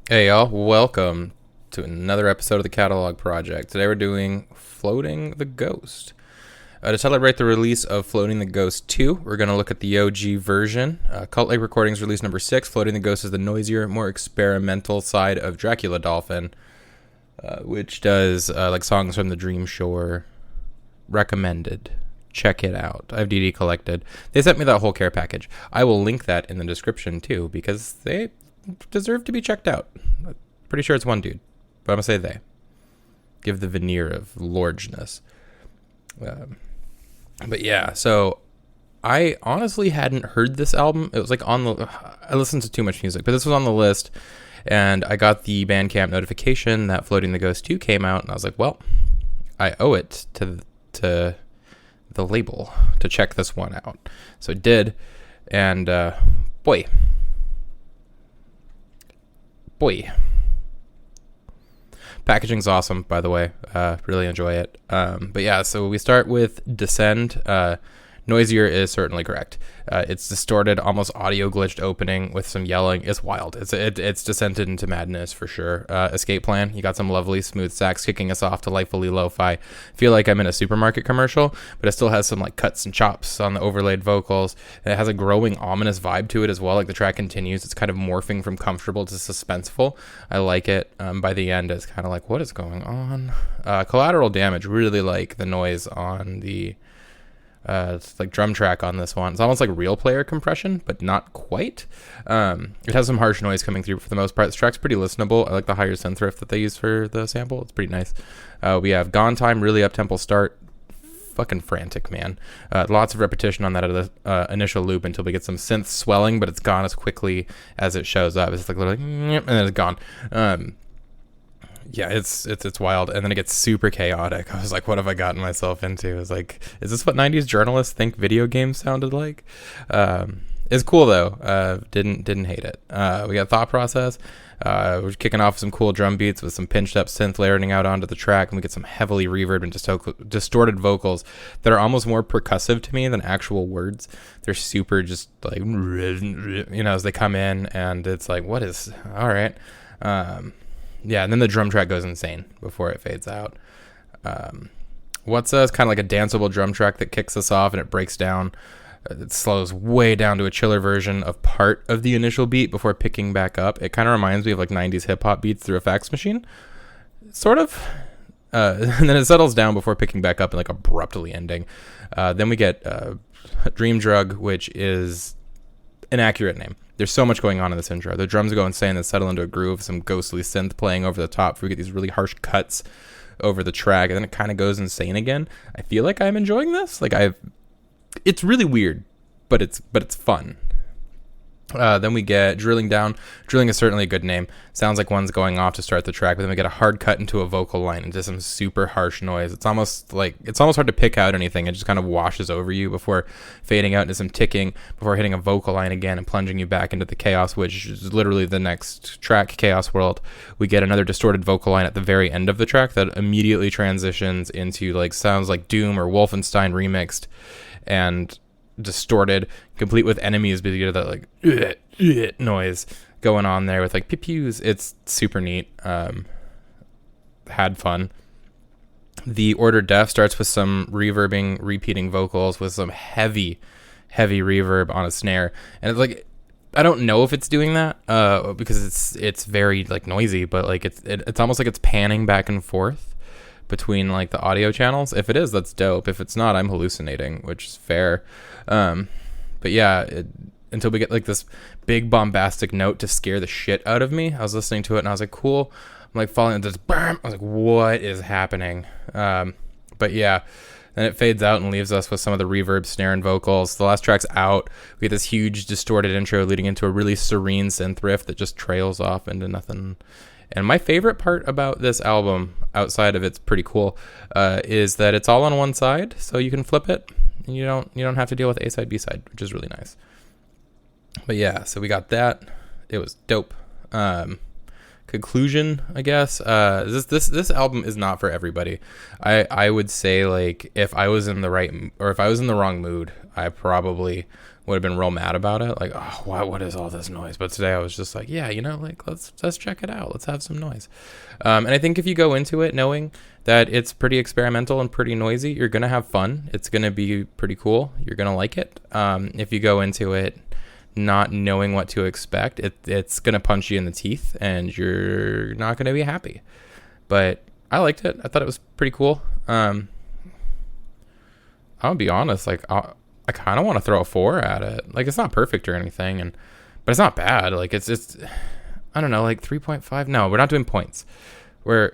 Hey y'all, welcome to another episode of the Catalogue Project. Today we're doing Floating the Ghost. To celebrate the release of Floating the Ghost 2, we're going to look at the OG version. Cult Lake Recordings release number 6. Floating the Ghost is the noisier, more experimental side of Dracula Dolphin, which does like songs from the Dream Shore. Recommended. Check it out. I have DD collected. They sent me that whole care package. I will link that in the description too, because they deserve to be checked out. I'm pretty sure it's one dude, but I'm gonna say they. Give the veneer of lordness. But yeah, so I honestly hadn't heard this album. It was like on the. I listened to too much music, but this was on the list, and I got the Bandcamp notification that Floating the Ghost 2 came out, and I was like, well, I owe it to the label to check this one out. So I did, and boy. Packaging's awesome, by the way. Really enjoy it. But yeah, so we start with Descend. Noisier is certainly correct. It's distorted, almost audio glitched opening with some yelling. It's wild. It's descended into madness for sure. Escape Plan. You got some lovely smooth sax kicking us off to Lightfully Lo-Fi. Feel like I'm in a supermarket commercial, but it still has some like cuts and chops on the overlaid vocals. And it has a growing ominous vibe to it as well. Like the track continues. It's kind of morphing from comfortable to suspenseful. I like it. By the end, it's kind of like, what is going on? Collateral Damage. Really like the noise on the it's like drum track on this one. It's almost like real player compression, but not quite. It has some harsh noise coming through, but for the most part, this track's pretty listenable. I like the higher synth riff that they use for the sample. It's pretty nice. We have Gone Time, really up-tempo start. Fucking frantic, man. Lots of repetition on that initial loop until we get some synth swelling, but it's gone as quickly as it shows up. It's like literally, and then it's gone. Yeah, it's wild, and then it gets super chaotic. I was like, what have I gotten myself into? I was like, is this what 90s journalists think video games sounded like? It's cool though. Didn't hate it. We got Thought Process. We're kicking off some cool drum beats with some pinched up synth layering out onto the track, and we get some heavily reverb and distorted vocals that are almost more percussive to me than actual words. They're super just like, as they come in, and it's like, what is, all right. Yeah, and then the drum track goes insane before it fades out. What's kind of like a danceable drum track that kicks us off and it breaks down. It slows way down to a chiller version of part of the initial beat before picking back up. It kind of reminds me of like 90s hip-hop beats through a fax machine. Sort of. And then it settles down before picking back up and like abruptly ending. Then we get Dream Drug, which is an accurate name. There's so much going on in this intro. The drums go insane and settle into a groove, some ghostly synth playing over the top. We get these really harsh cuts over the track, and then it kind of goes insane again. I feel like I'm enjoying this. It's really weird, but it's fun. Then we get Drilling Down. Drilling is certainly a good name. Sounds like one's going off to start the track, but then we get a hard cut into a vocal line into some super harsh noise. It's almost hard to pick out anything. It just kind of washes over you before fading out into some ticking, before hitting a vocal line again and plunging you back into the chaos, which is literally the next track, Chaos World. We get another distorted vocal line at the very end of the track that immediately transitions into like sounds like Doom or Wolfenstein remixed and distorted, complete with enemies, but you get that like noise going on there with like pew-pews. It's super neat. Had fun. The Order Death starts with some reverbing, repeating vocals with some heavy reverb on a snare, and it's like, I don't know if it's doing that because it's very like noisy, but like it's almost like it's panning back and forth between like the audio channels. If it is, that's dope. If it's not, I'm hallucinating, which is fair. But yeah, until we get like this big bombastic note to scare the shit out of me. I was listening to it and I was like, cool. I'm like falling into this bam. I was like, what is happening? But yeah, then it fades out and leaves us with some of the reverb, snare, and vocals. The last track's out. We get this huge distorted intro leading into a really serene synth riff that just trails off into nothing. And my favorite part about this album, outside of it's pretty cool, is that it's all on one side, so you can flip it, and you don't have to deal with A side, B side, which is really nice. But yeah, so we got that. It was dope. Conclusion, I guess. This album is not for everybody. I would say like if I was in the wrong mood, I probably would have been real mad about it. Like, oh, what is all this noise? But today I was just like, yeah, like let's check it out. Let's have some noise. And I think if you go into it knowing that it's pretty experimental and pretty noisy, you're going to have fun. It's going to be pretty cool. You're going to like it. If you go into it not knowing what to expect, it's going to punch you in the teeth and you're not going to be happy. But I liked it. I thought it was pretty cool. I'll be honest, like I kind of want to throw a 4 at it. Like, it's not perfect or anything, but it's not bad. Like, it's I don't know, like 3.5. No, we're not doing points. We're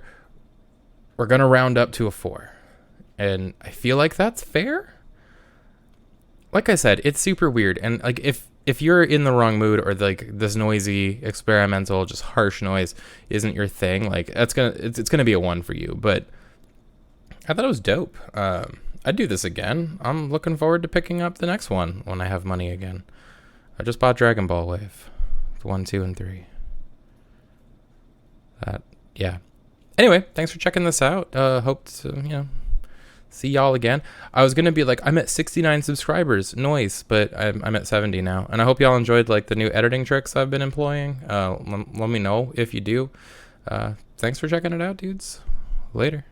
gonna round up to a 4, and I feel like that's fair. Like I said, it's super weird, and like if you're in the wrong mood, or like this noisy, experimental, just harsh noise isn't your thing, like it's gonna be a 1 for you. But I thought it was dope. I'd do this again. I'm looking forward to picking up the next one when I have money again. I just bought Dragon Ball Wave 1, 2, and 3. Yeah. Anyway, thanks for checking this out. Hope to see y'all again. I was gonna be like, I'm at 69 subscribers, noise, but I'm at 70 now, and I hope y'all enjoyed like the new editing tricks I've been employing. Let me know if you do. Thanks for checking it out, dudes. Later.